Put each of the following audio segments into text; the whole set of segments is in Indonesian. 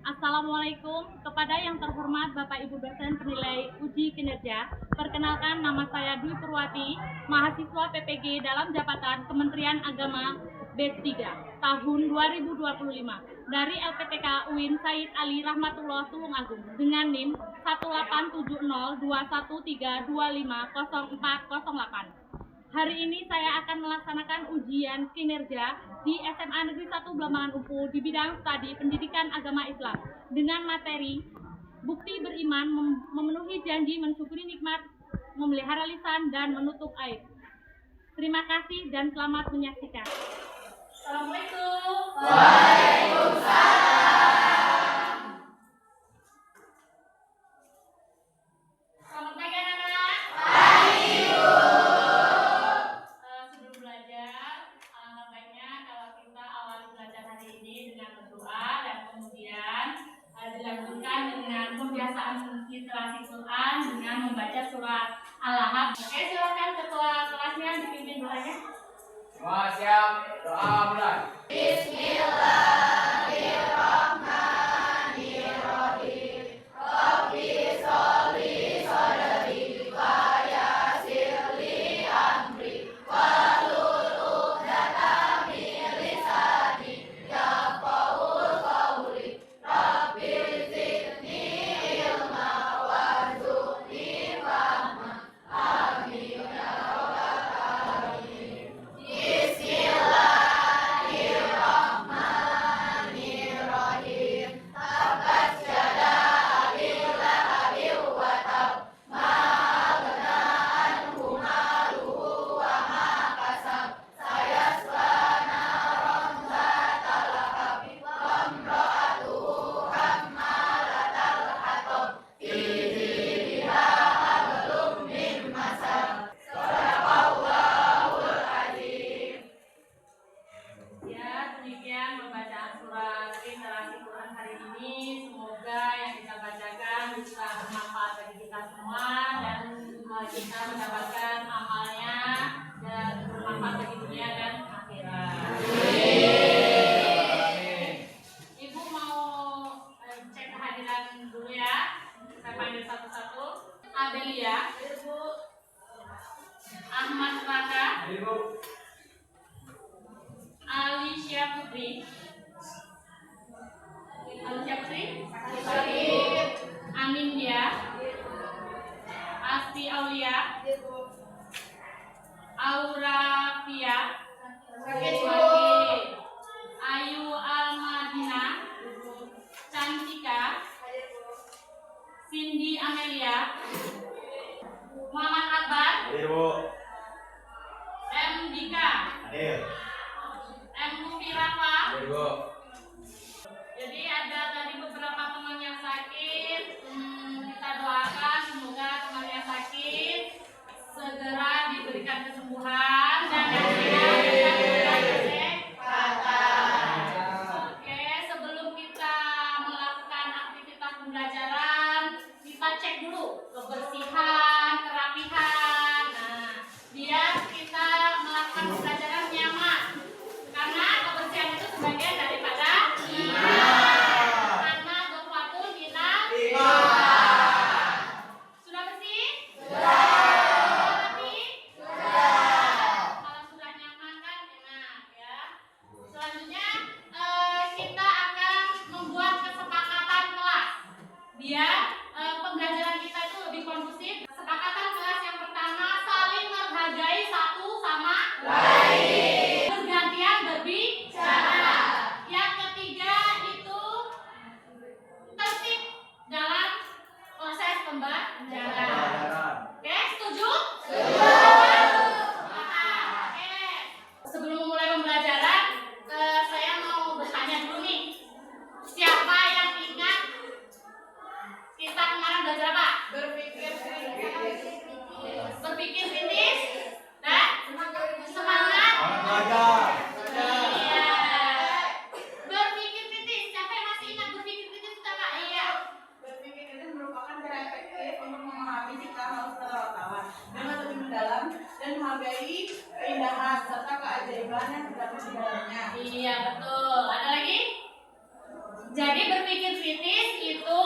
Assalamualaikum kepada yang terhormat Bapak Ibu dosen penilai uji kinerja. Perkenalkan, nama saya Dwi Purwati, mahasiswa PPG dalam jabatan Kementerian Agama B3 tahun 2025 dari LPTK UIN Said Ali Rahmatullah Tulungagung dengan NIM 1870213250408. Hari ini saya akan melaksanakan ujian kinerja di SMA Negeri 1 Blambangan Umpu di bidang studi pendidikan agama Islam dengan materi bukti beriman, memenuhi janji, mensyukuri nikmat, memelihara lisan, dan menutup aib. Terima kasih dan selamat menyaksikan. Assalamualaikum. Waalaikumsalam. Selamat pagi anak-anak. Pagi, Bu. Sebelum belajar, alangkah baiknya kalau kita awali belajar hari ini dengan berdoa dan kemudian dilanjutkan dengan pembiasaan literasi Quran dengan membaca surat Al-Ahzab. Oke, silakan ketua kelasnya dipimpin doanya. Semua siap, doa mulai. Bismillahirrahmanirrahim. Rabbi sholli sadri wa yassir li amri wahlul 'uqdatam min lisani yafqahul qawli. Rabbi zidni ilma warzuqni fahma. Amin ya rabbal alamin. Bismillahirrahmanirrahim. Tabbat yada abi lahabin wa tab. Ma aghna anhu maluhu wa ma kasab. Sayasla naran dzata lahab. Wa imra'atuhu hammalatal hatab. Fi jidha hablum min masad. Shadaqallahul azim. Ya, demikian pembacaan surat literasi Quran hari ini. Semoga yang kita bacakan bisa bermanfaat bagi kita semua dan kita mendapatkan amalnya dan bermanfaat bagi dunia dan akhirat. Ibu mau cek kehadiran dulu ya. Saya panggil satu-satu. Adelia, Ibu. Ahmad Raka, Ibu. Alicia Putri. Amin dia. Asti Aulia. Aura Pia. Ayu Almadina. Cantika. Cindy Amelia. Muhammad Akbar. Ibu. M Dika. Hadir. M Lufi Rafa. Ibu. Jadi ada tadi beberapa teman yang sakit. Kita doakan semoga teman yang sakit segera diberikan kesembuhan dan yang sehat diberikan kesehatan. Oke, sebelum kita melakukan aktivitas pembelajaran, kita cek dulu kebersihan, kerapihan. Nah, biar kita melakukan pembelajaran nyaman. Karena kebersihan itu sebagian daripada iman. Karena dohwatun minal iman. Sudah bersih? Sudah rapi? Sudah. Kalau sudah nyaman kan enak ya. Selanjutnya kita akan membuat kesepakatan kelas biar pembelajaran kita itu lebih kondusif. Kesepakatan kelas yang pertama, saling menghargai satu sama lain. Bergantian berbicara. Yang ketiga itu tertib dalam proses pembelajaran. Oke, setuju? Oke. Sebelum memulai pembelajaran, saya mau bertanya dulu nih. Siapa yang ingat kita kemarin belajar apa? Berpikir kritis dan semangat. Iya. Berpikir kritis. Siapa yang masih ingat berpikir kritis itu apa? Iya. Berpikir kritis merupakan cara efektif untuk memahami cipta halus wartawan dengan lebih mendalam dan menghargai keindahan serta keajaiban yang terdapat di dalamnya. Iya, betul. Ada lagi? Jadi berpikir kritis itu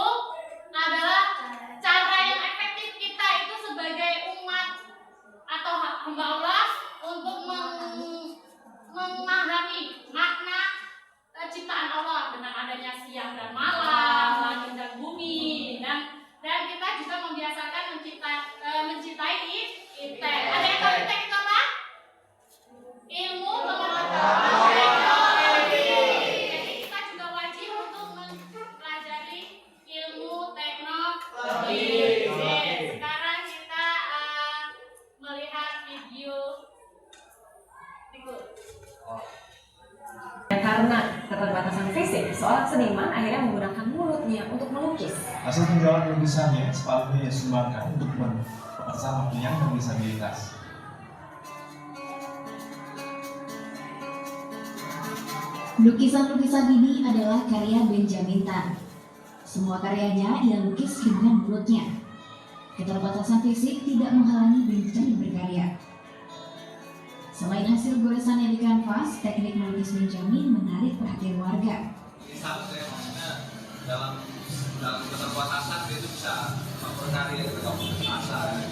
adalah cara yang efektif kita itu sebagai umat atau hamba Allah untuk memahami makna ciptaan Allah dengan adanya siang dan malam, langit dan bumi, dan kita juga membiasakan mencintai iptek. Ada yang tahu iptek itu apa? Ilmu pengetahuan teknologi. Kita juga wajib untuk mempelajari ilmu teknologi. Sekarang kita melihat video berikut. Karena keterbatasan fisik, seorang seniman akhirnya menggunakan mulutnya untuk melukis. Hasil penjualan lukisannya separuhnya ia sumbangkan untuk bersama penyandang disabilitas. Lukisan-lukisan ini adalah karya Benjamin Tan. Semua karyanya ia lukis dengan mulutnya. Keterbatasan fisik tidak menghalangi Benjamin berkarya. Selain hasil goresannya di kanvas, teknik melukis Benjamin menarik perhatian warga. Satu ya, maksudnya dalam keterbatasan itu bisa berkarya gitu, nggak putus asa.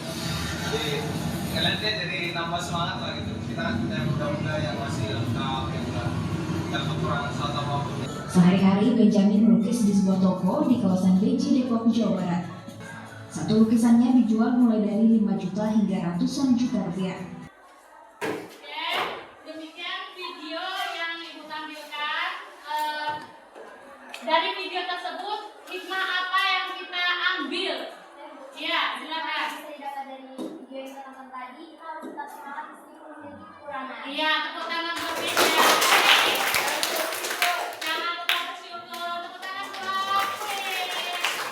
Jadi kalian jadi nambah semangat lah gitu. Kita kan yang muda-muda yang masih lengkap, yang nggak kekurangan satu apapun. Sehari-hari Benjamin melukis di sebuah toko di kawasan Beji, Depok, Jawa Barat. Satu lukisannya dijual mulai dari 5 juta hingga ratusan juta rupiah. Dari video tersebut, hikmah apa yang kita ambil? Ya, silakan. Bisa didapat dari video yang kita tonton tadi, harus tetap semangat meskipun memiliki kekurangan. Iya, tepuk tangan buat Beda. Jangan lupa bersyukur. Tepuk tangan buat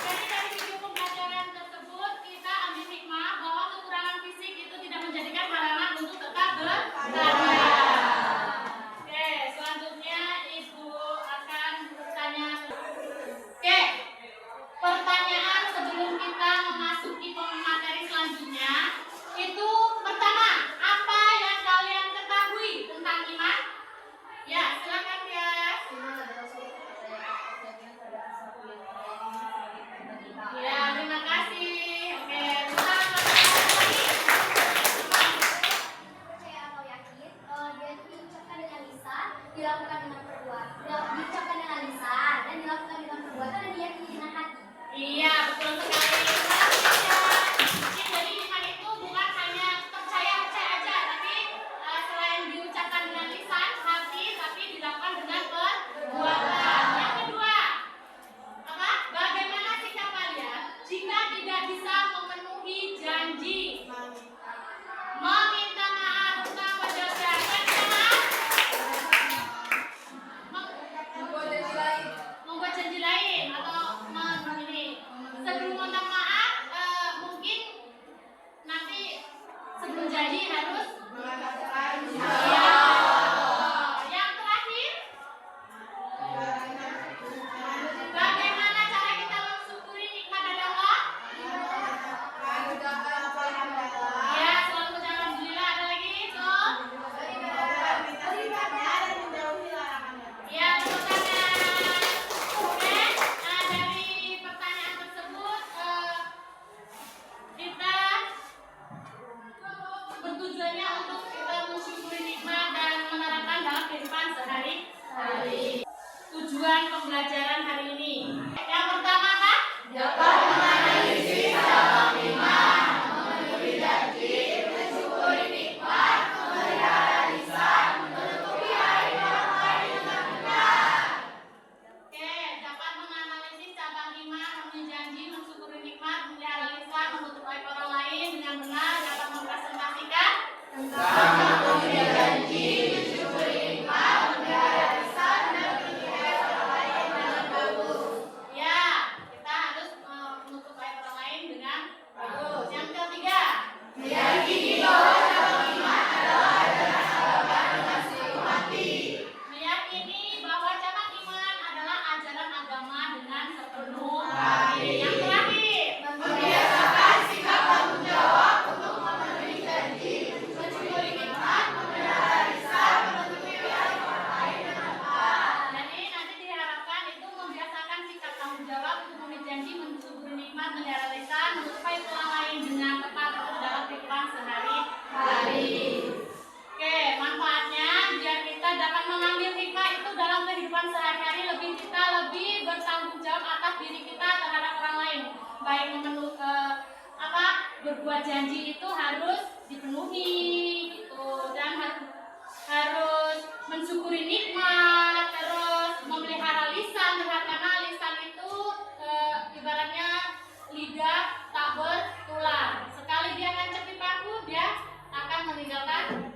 Jadi dari video pembelajaran tersebut, kita ambil hikmah bahwa kekurangan fisik itu tidak menjadikan halangan untuk tetap berkarya. Oke, selanjutnya Ibu akan bertanya. Oke, pertanyaan sebelum kita memasuki materi selanjutnya itu pertama, apa yang kalian ketahui tentang iman? dapat melihara lisan, menyerupai tulang lain dengan tepat dalam kehidupan sehari-hari. Oke, manfaatnya biar kita dapat mengambil hikmah itu dalam kehidupan sehari-hari, kita lebih bertanggung jawab atas diri kita terhadap orang lain. Baik berbuat janji itu harus dipenuhi gitu, dan harus mensyukuri nikmat, terus memelihara lisan karena lisan itu ibaratnya lidah tak bertulang. Sekali dia ngancepi paku, dia akan meninggalkan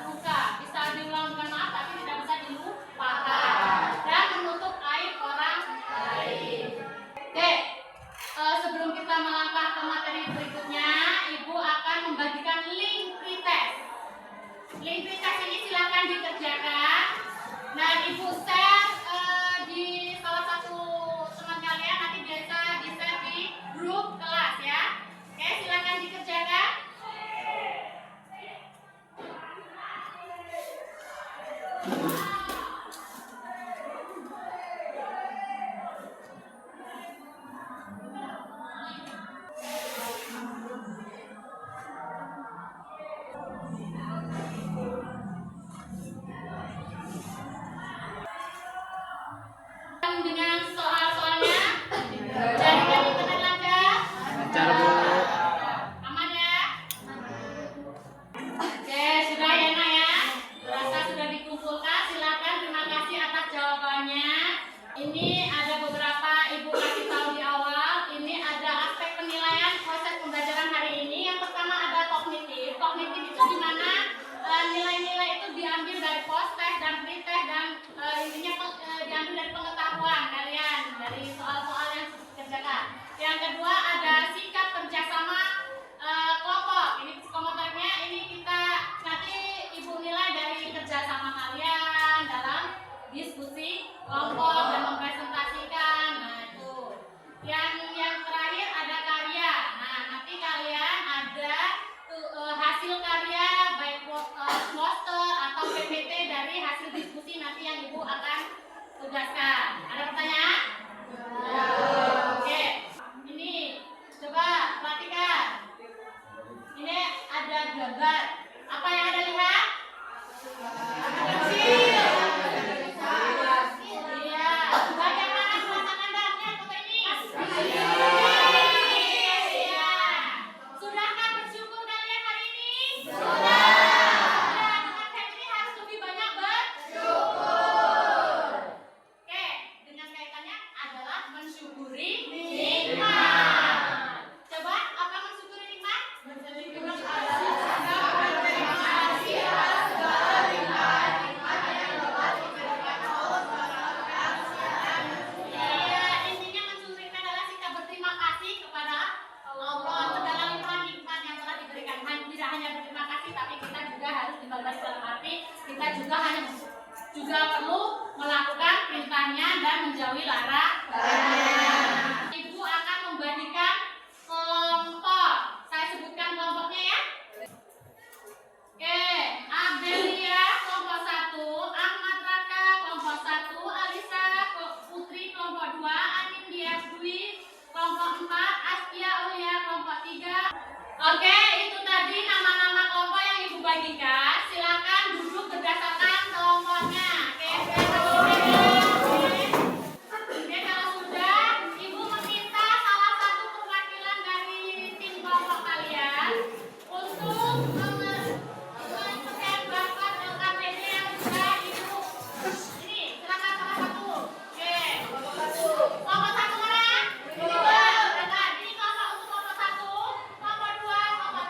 luka. Bisa diulang dengan maaf tapi tidak bisa dilupakan, dan menutup aib orang lain. Oke, sebelum kita melangkah ke materi berikutnya, Ibu akan membagikan link pretest. Link pretest ini silakan dikerjakan dan Ibu share di salah satu teman kalian, nanti biasa di-share di grup kelas ya. Oke, silakan dikerjakan. Dengan soal-soalnya, jaringan internet lancar? Aman ya? Oke, sudah ya Nak ya? Rasa sudah dikumpulkan, silakan, terima kasih atas jawabannya. Ini ada beberapa Ibu kasih tahu di awal. Ini ada aspek penilaian proses pembelajaran hari ini. Yang pertama ada kognitif. Kognitif itu di mana nilai-nilai itu diambil dari post-test dan pre-test, dan intinya diambil dari pengetahuan kalian, dari soal-soal yang dikerjakan. Yang kedua ada sikap kerjasama kelompok. Ini psikomotoriknya, ini kita nanti Ibu nilai dari kerjasama kalian dalam diskusi kelompok dan mempresentasikan. Nah itu. Yang terakhir ada karya. Nah nanti kalian ada hasil karya baik poster atau PPT dari hasil diskusi nanti yang Ibu akan tugaskan. Ada pertanyaan? Oke. Ini coba perhatikan. Ini ada gambar. Apa yang ada lihat? Kecil. Iya. Bagaimana perasaan Anda melihat foto ini? Iya. Sudahkah bersyukur kalian hari ini? Sudah. Dengan saya ini harus lebih banyak bersyukur. Oke, dengan kaitannya adalah mensyukuri nikmat. Coba apa mensyukuri nikmat? Berterima kasih atas segala nikmat yang dapat diberikan Allah SWT. Iya, intinya mensyukuri nikmat adalah sikap berterima kasih kepada Allah segala limpahan nikmat yang telah diberikan. Tidak hanya berterima kasih, tapi kita juga harus dibalas dalam arti kita juga perlu melakukan perintahnya dan menjauhi larangannya. Ibu akan membagikan kelompok. Saya sebutkan kelompoknya ya. Oke, Abelia kelompok 1, Ahmad Raka kelompok 1, Alisa Putri kelompok 2, Anin Dias Dwi kelompok 4, Astia Ulia kelompok 3. Oke, itu tadi nama-nama kelompok yang Ibu bagikan. Silakan duduk berdasarkan kelompoknya. Oke, kalau sudah, Ibu meminta salah satu perwakilan dari tim kelompok kalian untuk menunjukkan bakat LKPD yang sudah Ibu. Ini, silakan salah satu. Oke, kelompok 1 mana? Ini kelompok 1, kelompok 2, kelompok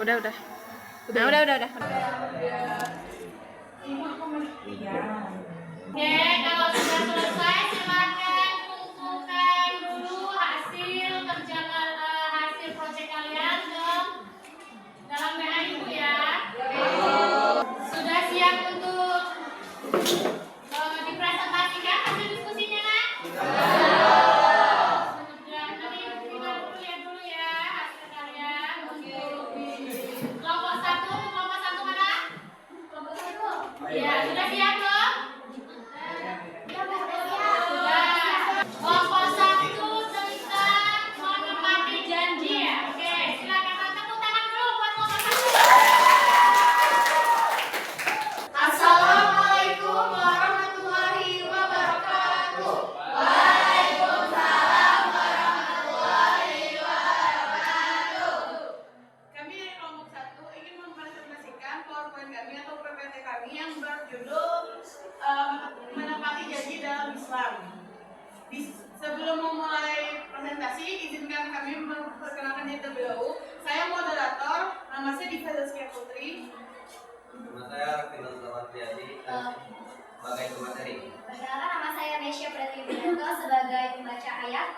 Udah. Oke, kalau sudah selesai silakan kumpulkan dulu hasil proyek kalian ke dalam WA Ibu ya. Sudah siap untuk dipresentasikan hasil diskusinya, Nak? Sudah. Nanti kita dulu ya hasil kalian. Kelompok satu mana? Kelompok satu. Ya, sudah siap belum? Kelompok satu tentang menepati janji ya. Oke, silakan tepuk tangan dulu buat kelompok satu. Assalamualaikum warahmatullahi wabarakatuh. Waalaikumsalam warahmatullahi wabarakatuh. Kami dari kelompok 1 ingin mempresentasikan PowerPoint kami atau PPT kami yang berjudul menepati janji dalam Islam. Sebelum memulai presentasi, izinkan kami memperkenalkan diri terlebih dahulu. Saya moderator, nama saya Diva Zaskia Putri. Nama saya Raffiul Zawandriadi sebagai pemateri. Perkenalkan, nama saya Nesya Pratiwidianto sebagai pembaca ayat.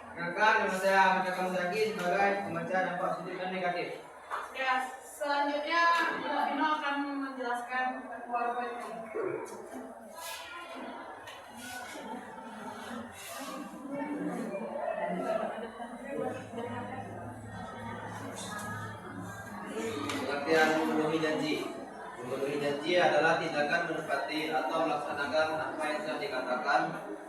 Perkenalkan, nama saya Ahmad Kamzaki sebagai pembaca dampak positif dan negatif. Ya, selanjutnya Vino akan menjelaskan PowerPoint kami. Pengertian memenuhi janji. Memenuhi janji adalah tindakan menepati atau melaksanakan apa yang telah dikatakan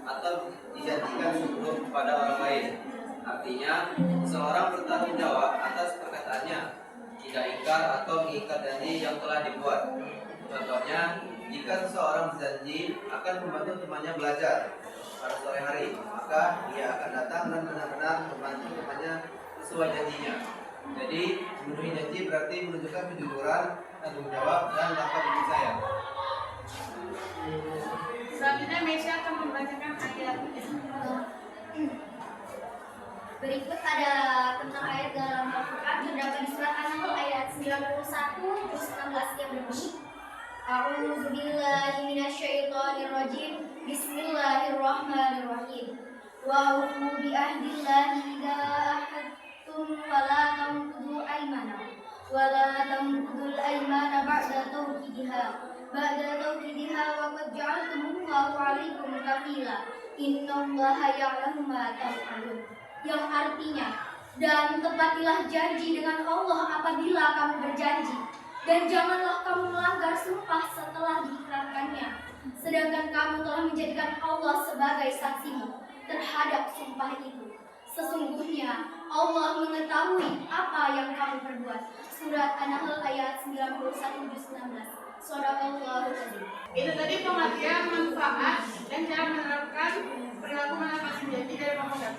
atau dijanjikan sebelum kepada orang lain. Artinya, seseorang bertanggung jawab atas perkataannya, tidak ingkar atau mengikat janji yang telah dibuat. Contohnya, jika seseorang berjanji akan membantu temannya belajar pada sore hari, maka dia akan datang dan benar-benar membantu temannya sesuai janjinya. Jadi, memenuhi janji berarti menunjukkan kejujuran, tanggung jawab, dan dapat dipercaya. Selanjutnya Mesya akan membacakan ayat. Berikut adalah tentang ayat dalam Al-Quran terdapat di surat An-Nahl ayat 91 juz 16 yang berbunyi A'udzubillahi minasyaitonirrajim. Bismillahirrahmanirrahim. Wa aufu bi ahdillahi idza ahadtum wa la tanqudu aymana wa la tanqudul aymana ba'da tawkidiha wa qad ja'altumullaha 'alaikum kafila innallaha ya'lamu ma taf'alun. Yang artinya, dan tepatilah janji dengan Allah apabila kamu berjanji, dan janganlah kamu melanggar sumpah setelah diikrarkannya, sedangkan kamu telah menjadikan Allah sebagai saksimu terhadap sumpah itu. Sesungguhnya Allah mengetahui apa yang kamu perbuat. Surat An-Nahl ayat 91 juz 16. Shadaqallahul Azim. Itu tadi pengertian manfaat dan cara menerapkan perilaku menepati janji dari kelompok 1.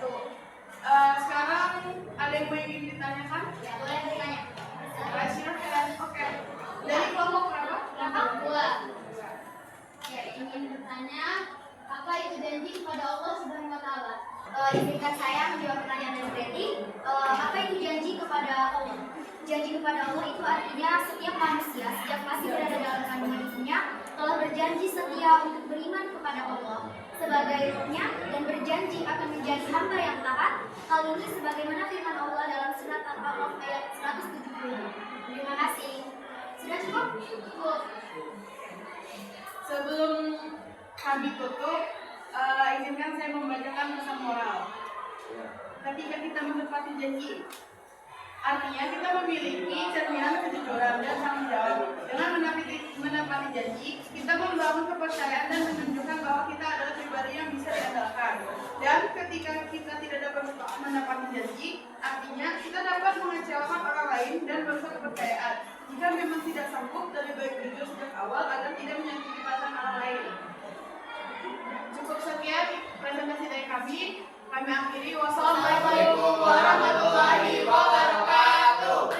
Sekarang ada yang ingin ditanyakan? Ya, boleh bertanya. Silakan. Oke. Dari kelompok berapa? Kelompok 2. Ya, ingin bertanya, apa itu janji kepada Allah Subhanahu wa taala? Izinkan saya menjawab pertanyaan dari Betty. Apa itu janji kepada Allah? Janji kepada Allah itu artinya setiap manusia sejak masih berada dalam kandungan ibunya telah berjanji setia untuk beriman kepada Allah sebagai Rohnya dan berjanji akan menjadi hamba yang taat. Hal ini sebagaimana firman Allah dalam surat Al-A'raf ayat 170. Terima kasih. Sudah cukup? Cukup. Sebelum kami tutup, izinkan saya membacakan pesan moral. Ketika kita menepati janji, artinya kita memiliki cerminan kejujuran dan tanggung jawab. Dengan menepati janji, kita membangun kepercayaan dan menunjukkan bahwa kita adalah pribadi yang bisa diandalkan. Dan ketika kita tidak dapat menepati janji, artinya kita dapat mengecewakan orang lain dan merusak kepercayaan. Jika memang tidak sanggup, lebih baik jujur sejak awal agar tidak menyakiti perasaan orang lain. Cukup sekian presentasi dari kami. Kami akhiri. Wassalamualaikum warahmatullahi wabarakatuh.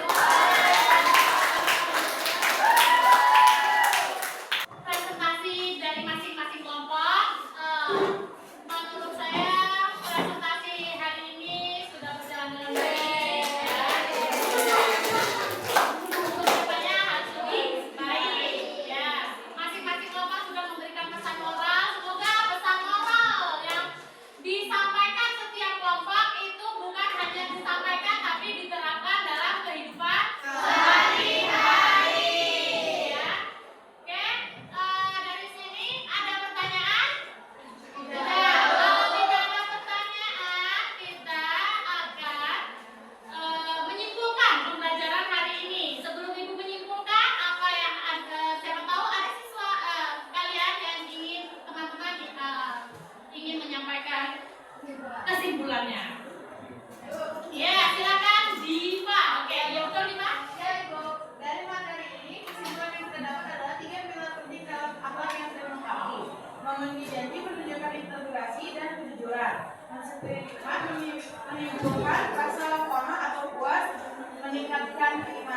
Presentasi dari masing-masing kelompok. Menurut saya presentasi hari ini sudah berjalan dengan baik.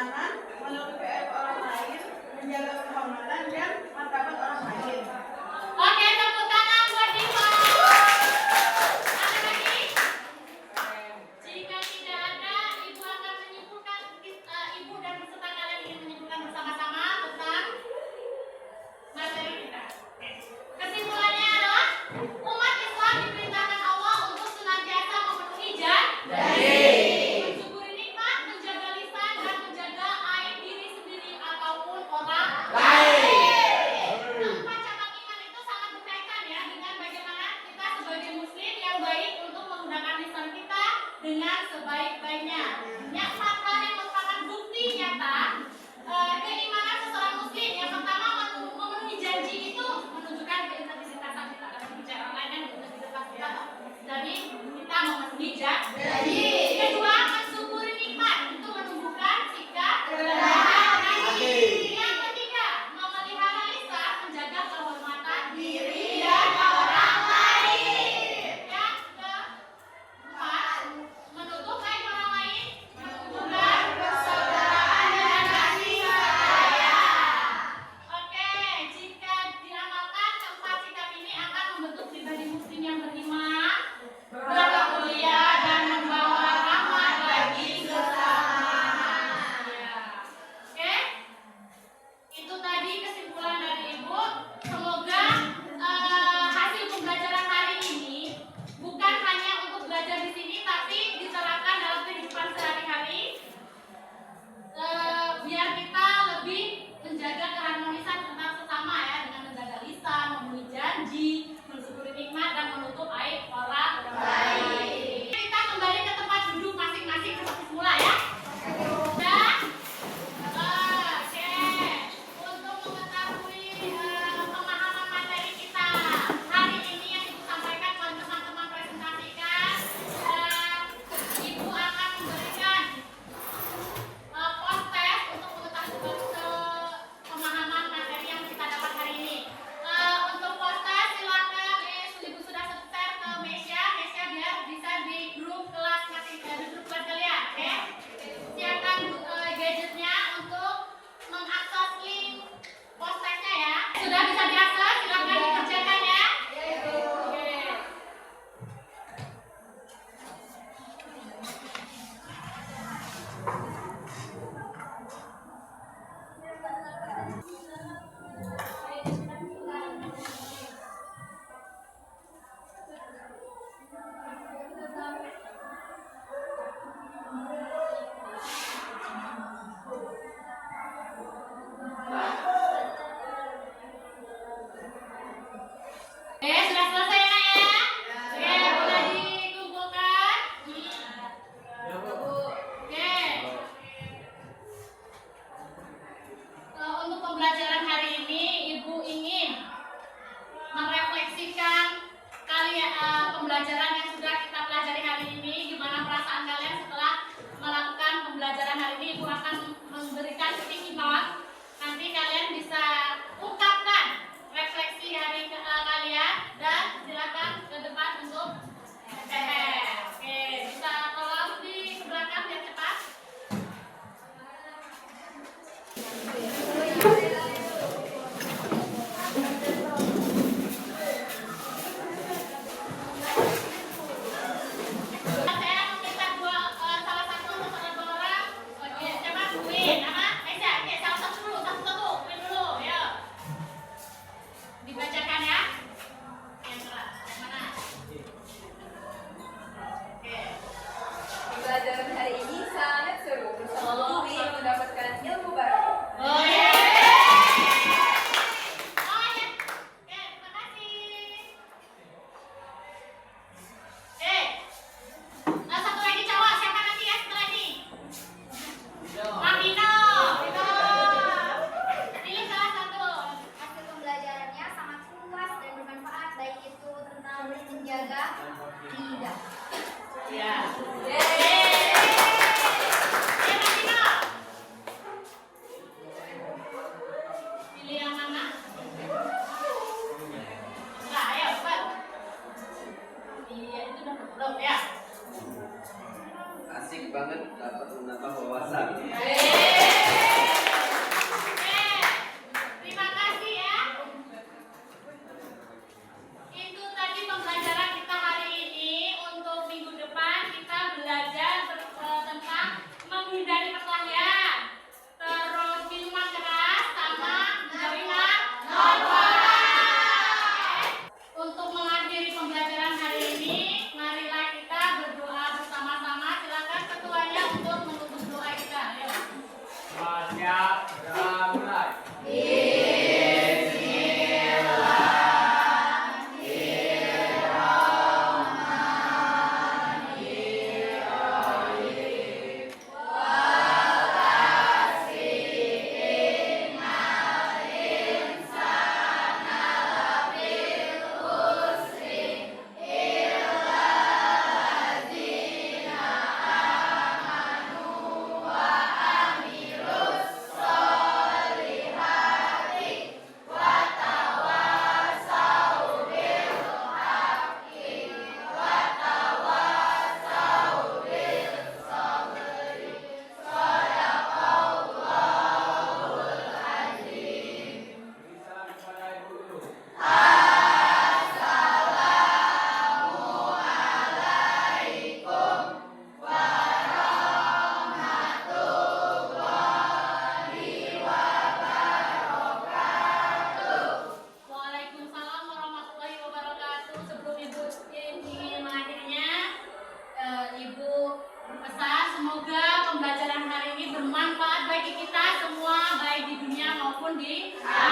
kesopanan, menutupi aib orang lain, menjaga kehormatan dan martabat orang lain. Oke, tepuk tangan buat Diva. Ada lagi? Jika tidak ada, Ibu akan menyimpulkan, Ibu dan peserta kalian ingin menyimpulkan bersama-sama tentang materi kita. Oke. Kesimpulannya adalah umat Islam diperintahkan Allah untuk senantiasa memenuhi janji, mensyukuri nikmat, menjaga lisan dan menjaga aib diri sendiri ataupun orang lain. Keempat cabang iman itu sangat berkaitan ya dengan bagaimana kita sebagai muslim yang baik untuk menggunakan lisan kita dengan sebaik-baiknya. Yang empat hal yang merupakan bukti nyata keimanan seseorang muslim. Yang pertama, memenuhi janji itu menunjukkan keintegrisitasan kita. Ada bicara lain yang integritas kita. Jadi kita memenuhi janji. Kedua, mensyukuri nikmat itu menumbuhkan sikap kerendahan hati. Yang ketiga, memelihara lisan menjaga kehormatan diri dan orang lain. Yang keempat, menutup aib orang lain, menumbuhkan persaudaraan dan kasih sayang. Oke, jika diamalkan keempat sikap ini akan membentuk pribadi muslim yang beriman, berakhlak mulia dan membawa rahmat bagi sesama. Oke, itu tadi kesimpulan dari Ibu. Semoga hasil pembelajaran hari ini bukan hanya untuk belajar di sini, tapi diterapkan dalam kehidupan sehari-hari. Biar kita lebih menjaga keharmonisan antar sesama ya, dengan menjaga lisan, memenuhi janji, mensyukuri nikmat dan menutup aib orang lain. Kita kembali ke tempat duduk masing-masing seperti semula ya. Dan oke, untuk mengetahui pemahaman materi kita hari ini yang Ibu sampaikan buat teman-teman presentasikan, Ibu akan memberikan post test untuk mengetahui pemahaman materi yang kita dapat hari ini. Untuk post test silakan Ibu sudah share ke Mesya biar bisa di grup kelas kalian, oke? Siapkan gadgetnya untuk mengakses link post testnya ya. Sudah bisa diakses, silakan dikerjakan ya. Oke. Sudah selesai ya? Oke, boleh dikumpulkan. Oke. Untuk pembelajaran hari ini, Ibu ingin merefleksikan pembelajaran yang sudah kita pelajari hari ini. Gimana perasaan kalian setelah melakukan pembelajaran hari ini? Ibu akan memberikan sticky note. Nanti kalian bisa ungkapkan refleksi hari kalian dan silakan ke depan untuk Oke, bisa tolong di sebelahkan biar cepat. Saya meminta salah satu atau dua orang. Oke, siapa? Win, apa? Aisyah. Oke, salah satu dulu, satu-satu. Win dulu, ya. Dibacakan ya. Yang mana? Oke. Pembelajaran hari ini sangat seru. Bersama Umi mendapatkan ilmu baru. Oh ya. Oh ya. Oke, terima kasih. Satu lagi cowok, siapa nanti ya setelah ini? Martino. Pilih salah satu. Hasil pembelajarannya sangat puas dan bermanfaat, baik itu tentang menjaga lidah. Ya. Pilih yang mana? Nah, ayo cepat. Iya, itu udah belum ya. Asik banget dapat menambah wawasan. Yeay. Peduli.